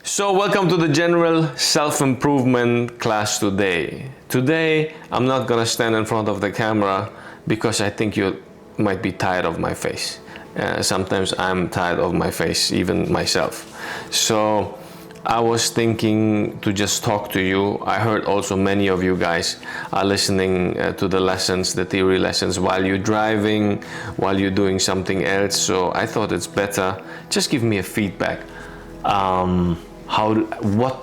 So welcome to the general self-improvement class today. Today I'm not gonna stand in front of the camera because I think you might be tired of my face. Sometimes I'm tired of my face, even myself. So I was thinking to just talk to you. I heard also many of you guys are listening to the lessons, the theory lessons, while you're driving, while you're doing something else. So I thought it's better, just give me a feedback.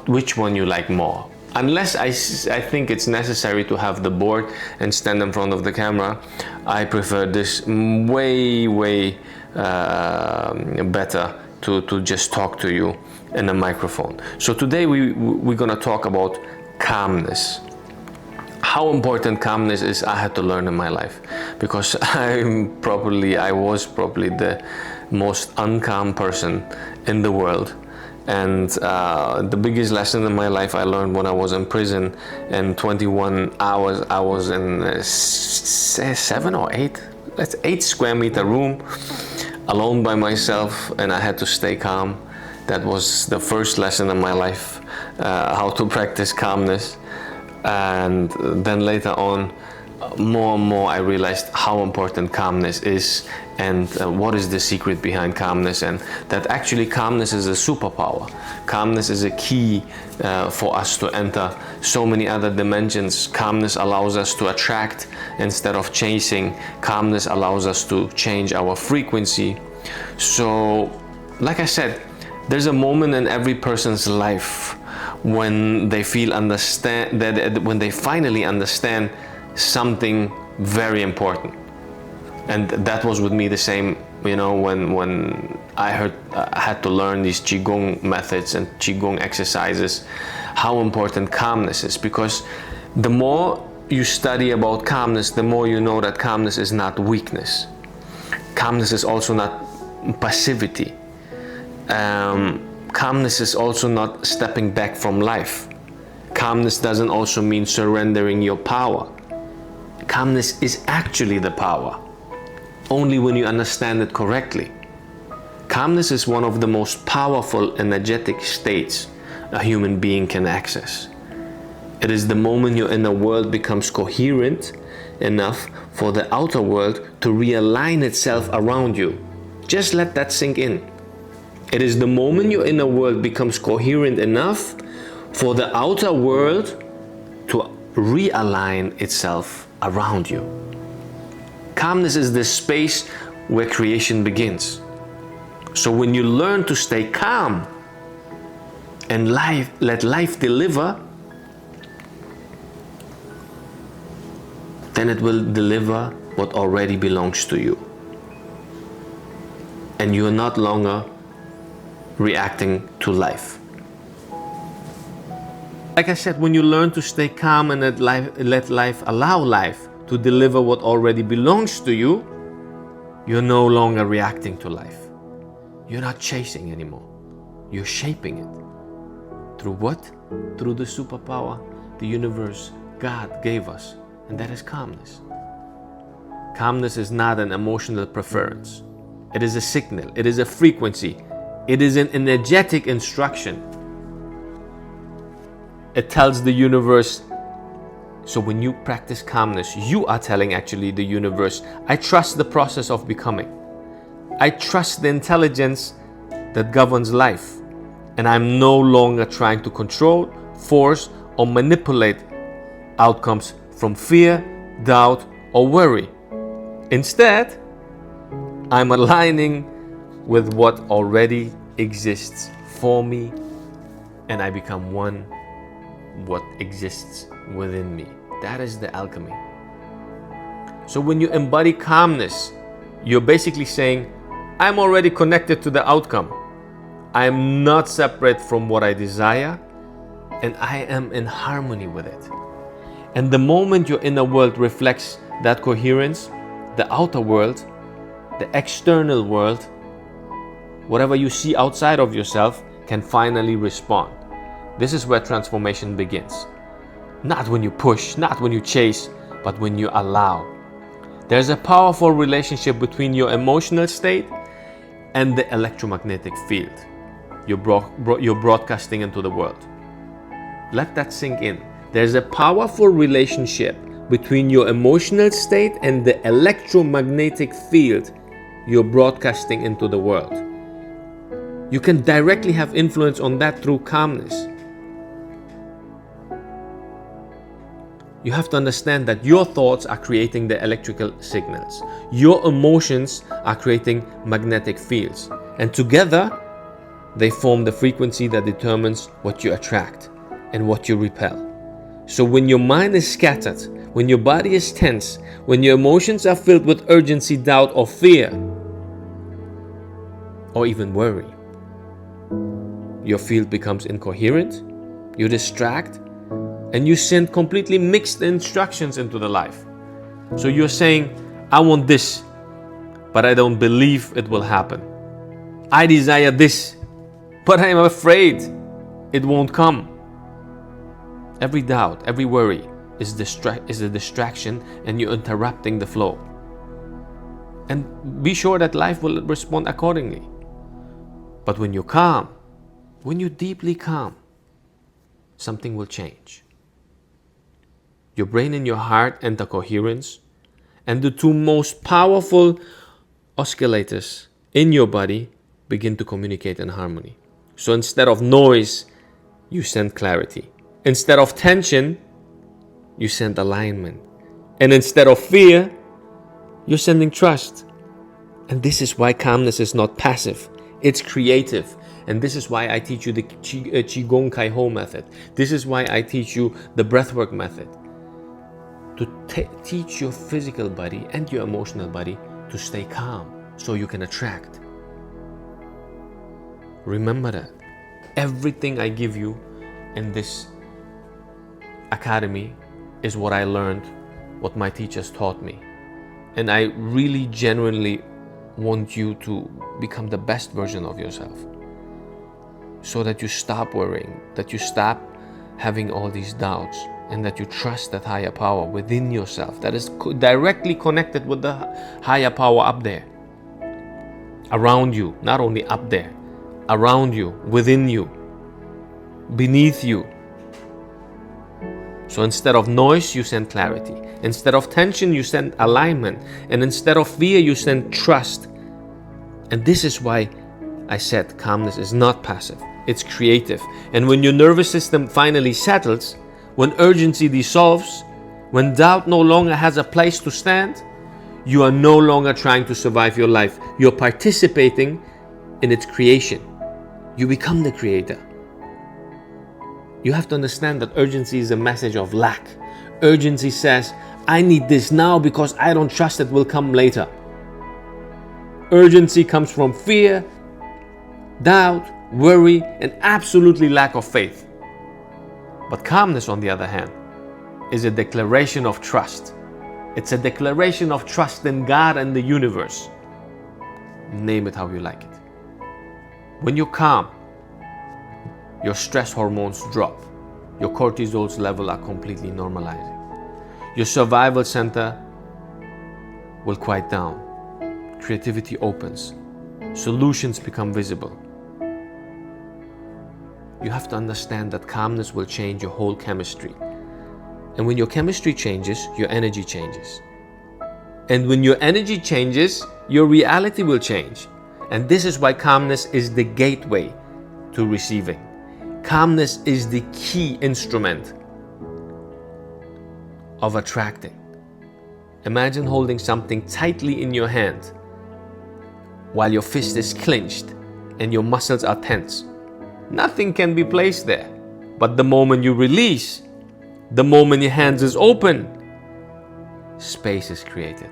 Which one you like more. Unless I think it's necessary to have the board and stand in front of the camera, I prefer this way better to just talk to you in a microphone. So today we're gonna talk about calmness. How important calmness is, I had to learn in my life, because I was probably the most uncalm person in the world. And the biggest lesson in my life I learned when I was in prison. In 21 hours I was in 8 square meter room, alone by myself, and I had to stay calm. That was the first lesson in my life, how to practice calmness. And then later on, more and more I realized how important calmness is, and what is the secret behind calmness, and that actually calmness is a superpower. Calmness is a key for us to enter so many other dimensions. Calmness allows us to attract instead of chasing. Calmness allows us to change our frequency. So, like I said, there's a moment in every person's life when they when they finally understand something very important. And that was with me the same, when I had to learn these Qigong methods and Qigong exercises, how important calmness is. Because the more you study about calmness, the more you know that calmness is not weakness. Calmness is also not passivity. Calmness is also not stepping back from life. Calmness doesn't also mean surrendering your power. Calmness is actually the power, only when you understand it correctly. Calmness is one of the most powerful energetic states a human being can access. It is the moment your inner world becomes coherent enough for the outer world to realign itself around you. Just let that sink in. It is the moment your inner world becomes coherent enough for the outer world to realign itself around you. Calmness is the space where creation begins. So when you learn to stay calm and let life deliver, then it will deliver what already belongs to you. And you are not longer reacting to life. Like I said, when you learn to stay calm and allow life to deliver what already belongs to you, you're no longer reacting to life. You're not chasing anymore. You're shaping it. Through what? Through the superpower the universe, God, gave us, and that is calmness. Calmness is not an emotional preference. It is a signal. It is a frequency. It is an energetic instruction. It tells the universe. So when you practice calmness, you are telling actually the universe, I trust the process of becoming. I trust the intelligence that governs life. And I'm no longer trying to control, force, or manipulate outcomes from fear, doubt, or worry. Instead, I'm aligning with what already exists for me, and I become one what exists within me. That is the alchemy. So when you embody calmness, you're basically saying, I'm already connected to the outcome. I am not separate from what I desire, and I am in harmony with it. And the moment your inner world reflects that coherence, the outer world, the external world, whatever you see outside of yourself, can finally respond. This is where transformation begins. Not when you push, not when you chase, but when you allow. There's a powerful relationship between your emotional state and the electromagnetic field. you're broadcasting into the world. Let that sink in. There's a powerful relationship between your emotional state and the electromagnetic field you're broadcasting into the world. You can directly have influence on that through calmness. You have to understand that your thoughts are creating the electrical signals. Your emotions are creating magnetic fields. And together, they form the frequency that determines what you attract and what you repel. So when your mind is scattered, when your body is tense, when your emotions are filled with urgency, doubt, or fear, or even worry, your field becomes incoherent, you distract, and you send completely mixed instructions into the life. So you're saying, I want this, but I don't believe it will happen. I desire this, but I am afraid it won't come. Every doubt, every worry is a distraction, and you're interrupting the flow. And be sure that life will respond accordingly. But when you're calm, when you're deeply calm, something will change. Your brain and your heart enter coherence, and the two most powerful oscillators in your body begin to communicate in harmony. So instead of noise, you send clarity. Instead of tension, you send alignment. And instead of fear, you're sending trust. And this is why calmness is not passive, it's creative. And this is why I teach you the Qigong Kaiho method. This is why I teach you the breathwork method. To teach your physical body and your emotional body to stay calm so you can attract. Remember that. Everything I give you in this academy is what I learned, what my teachers taught me. And I really genuinely want you to become the best version of yourself, so that you stop worrying, that you stop having all these doubts, and that you trust that higher power within yourself that is directly connected with the higher power up there, around you, not only up there, around you, within you, beneath you. So instead of noise, you send clarity. Instead of tension, you send alignment. And instead of fear, you send trust. And this is why I said calmness is not passive, it's creative. And when your nervous system finally settles, when urgency dissolves, when doubt no longer has a place to stand, you are no longer trying to survive your life. You're participating in its creation. You become the creator. You have to understand that urgency is a message of lack. Urgency says, I need this now because I don't trust it will come later. Urgency comes from fear, doubt, worry, and absolutely lack of faith. But calmness, on the other hand, is a declaration of trust. It's a declaration of trust in God and the universe. Name it how you like it. When you're calm, your stress hormones drop. Your cortisol's level are completely normalizing. Your survival center will quiet down. Creativity opens. Solutions become visible. You have to understand that calmness will change your whole chemistry. And when your chemistry changes, your energy changes. And when your energy changes, your reality will change. And this is why calmness is the gateway to receiving. Calmness is the key instrument of attracting. Imagine holding something tightly in your hand while your fist is clenched and your muscles are tense. Nothing can be placed there. But the moment you release, the moment your hands is open, space is created.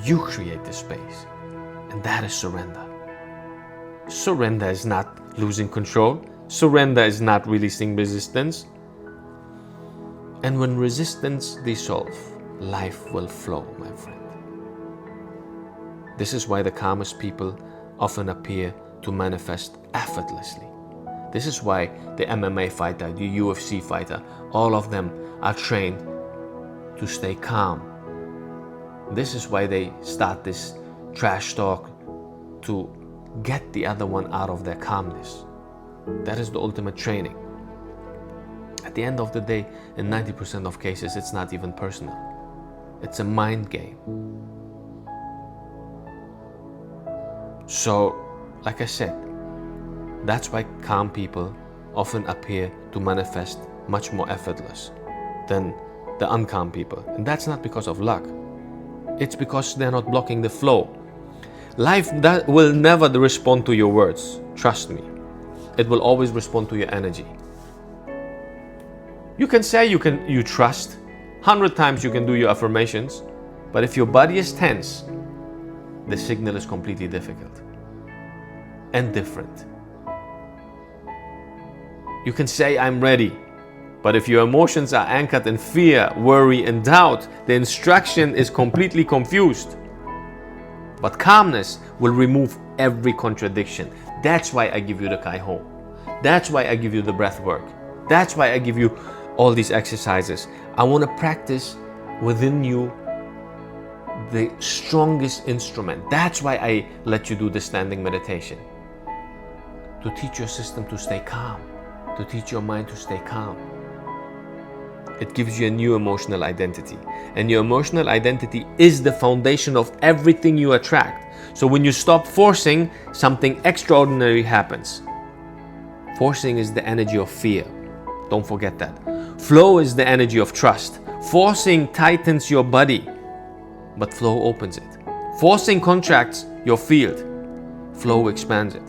You create the space. And that is surrender. Surrender is not losing control. Surrender is not releasing resistance. And when resistance dissolves, life will flow, my friend. This is why the calmest people often appear to manifest effortlessly. This is why the MMA fighter, the UFC fighter, all of them are trained to stay calm. This is why they start this trash talk to get the other one out of their calmness. That is the ultimate training. At the end of the day, in 90% of cases, it's not even personal. It's a mind game. So, like I said, that's why calm people often appear to manifest much more effortless than the uncalm people. And that's not because of luck. It's because they're not blocking the flow. Life will never respond to your words. Trust me. It will always respond to your energy. You can say you trust. 100 times you can do your affirmations. But if your body is tense, the signal is completely difficult and different. You can say, I'm ready. But if your emotions are anchored in fear, worry, and doubt, the instruction is completely confused. But calmness will remove every contradiction. That's why I give you the Kai-Ho. That's why I give you the breath work. That's why I give you all these exercises. I want to practice within you the strongest instrument. That's why I let you do the standing meditation. To teach your system to stay calm. To teach your mind to stay calm. It gives you a new emotional identity. And your emotional identity is the foundation of everything you attract. So when you stop forcing, something extraordinary happens. Forcing is the energy of fear. Don't forget that. Flow is the energy of trust. Forcing tightens your body, but flow opens it. Forcing contracts your field. Flow expands it.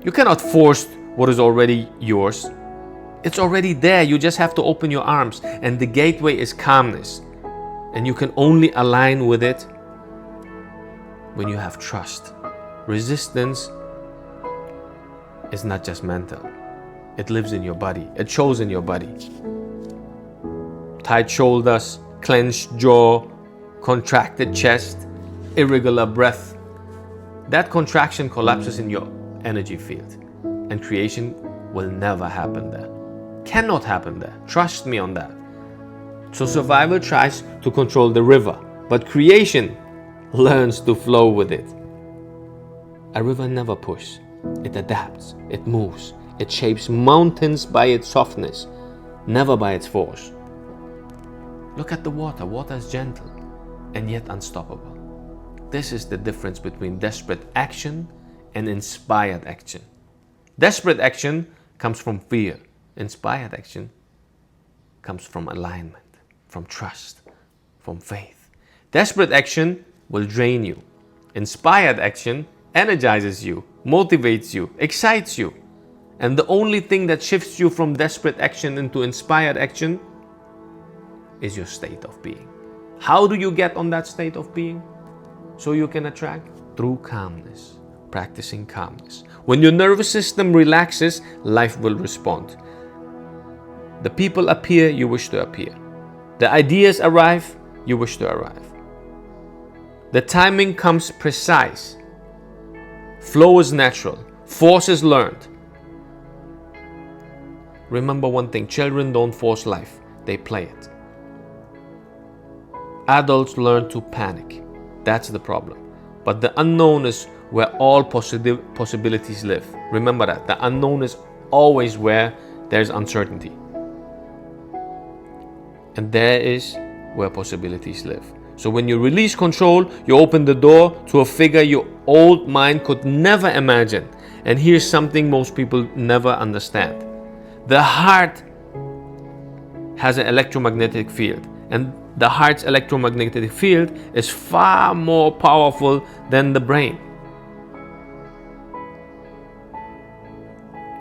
You cannot force what is already yours. It's already there. You just have to open your arms. And the gateway is calmness. And you can only align with it when you have trust. Resistance is not just mental. It lives in your body. It shows in your body. Tight shoulders, clenched jaw, contracted chest, irregular breath. That contraction collapses in your energy field. And creation will never happen there. Cannot happen there. Trust me on that. So survival tries to control the river, but creation learns to flow with it. A river never pushes. It adapts. It moves. It shapes mountains by its softness, never by its force. Look at the water. Water is gentle and yet unstoppable. This is the difference between desperate action and inspired action. Desperate action comes from fear. Inspired action comes from alignment, from trust, from faith. Desperate action will drain you. Inspired action energizes you, motivates you, excites you. And the only thing that shifts you from desperate action into inspired action is your state of being. How do you get on that state of being so you can attract? Through calmness, practicing calmness. When your nervous system relaxes, life will respond. The people appear, you wish to appear. The ideas arrive, you wish to arrive. The timing comes precise. Flow is natural. Force is learned. Remember one thing, children don't force life, they play it. Adults learn to panic. That's the problem. But the unknown is where all possibilities live. Remember that. The unknown is always where there's uncertainty. And there is where possibilities live. So when you release control, you open the door to a figure your old mind could never imagine. And here's something most people never understand. The heart has an electromagnetic field. And the heart's electromagnetic field is far more powerful than the brain.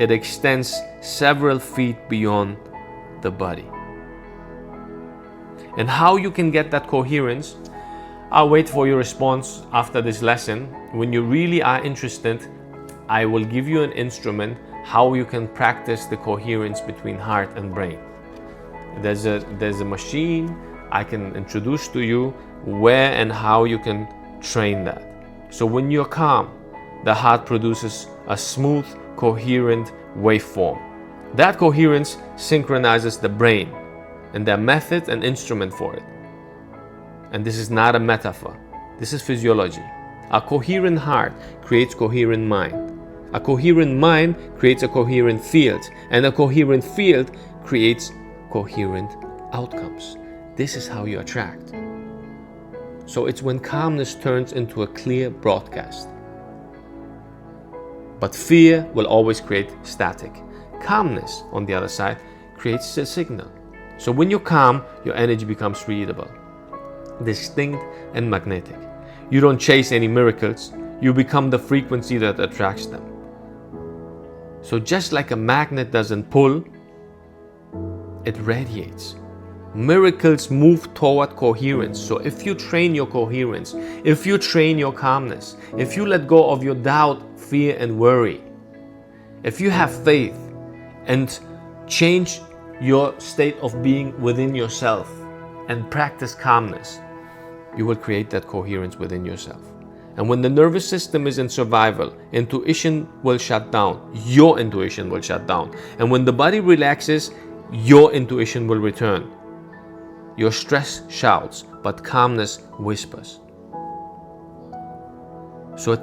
It extends several feet beyond the body. And how you can get that coherence, I'll wait for your response after this lesson. When you really are interested, I will give you an instrument how you can practice the coherence between heart and brain. There's a machine I can introduce to you where and how you can train that. So when you're calm, the heart produces a smooth, coherent waveform. That coherence synchronizes the brain, and their method and instrument for it. And this is not a metaphor. This is physiology. A coherent heart creates coherent mind. A coherent mind creates a coherent field, and a coherent field creates coherent outcomes. This is how you attract. So it's when calmness turns into a clear broadcast. But fear will always create static. Calmness, on the other side, creates a signal. So when you're calm, your energy becomes readable, distinct, and magnetic. You don't chase any miracles. You become the frequency that attracts them. So just like a magnet doesn't pull, it radiates. Miracles move toward coherence. So if you train your coherence, if you train your calmness, if you let go of your doubt, fear, and worry, if you have faith and change your state of being within yourself and practice calmness, you will create that coherence within yourself. And when the nervous system is in survival, intuition will shut down. Your intuition will shut down. And when the body relaxes, your intuition will return. Your stress shouts, but calmness whispers. So,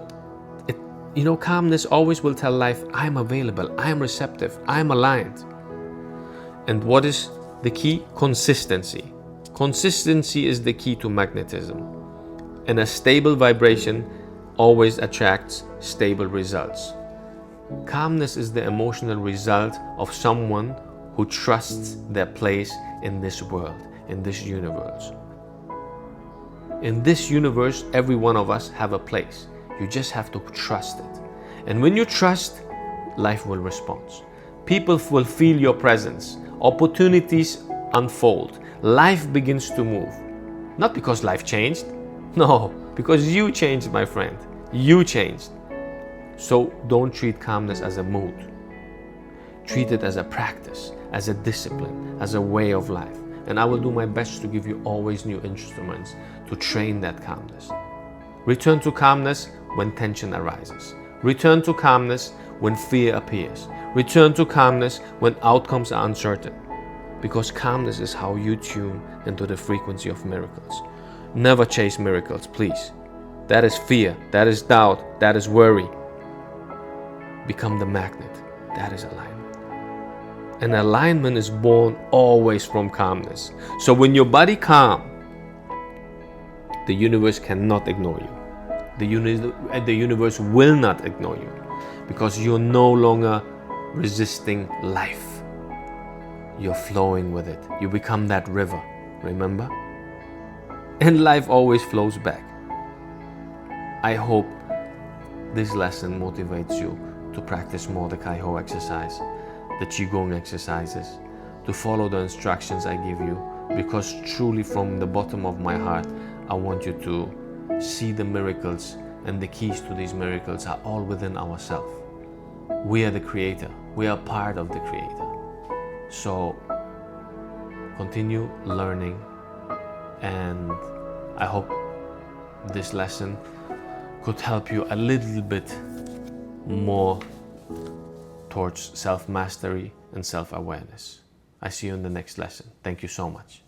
calmness always will tell life, I'm available, I'm receptive, I'm aligned. And what is the key? Consistency. Consistency is the key to magnetism. And a stable vibration always attracts stable results. Calmness is the emotional result of someone who trusts their place in this world, in this universe. In this universe, every one of us have a place. You just have to trust it. And when you trust, life will respond. People will feel your presence. Opportunities unfold. Life begins to move. Not because life changed. No, because you changed, my friend. You changed. So don't treat calmness as a mood. Treat it as a practice, as a discipline, as a way of life. And I will do my best to give you always new instruments to train that calmness. Return to calmness when tension arises. Return to calmness when fear appears. Return to calmness when outcomes are uncertain. Because calmness is how you tune into the frequency of miracles. Never chase miracles, please. That is fear, that is doubt, that is worry. Become the magnet. That is alignment. And alignment is born always from calmness. So when your body calm, the universe cannot ignore you. The universe will not ignore you because you're no longer resisting life. You're flowing with it. You become that river, remember? And life always flows back. I hope this lesson motivates you to practice more the Kaiho exercise, the Qigong exercises, to follow the instructions I give you, because truly from the bottom of my heart, I want you to see the miracles, and the keys to these miracles are all within ourselves. We are the creator. We are part of the creator. So continue learning, and I hope this lesson could help you a little bit more towards self-mastery and self-awareness. I see you in the next lesson. Thank you so much.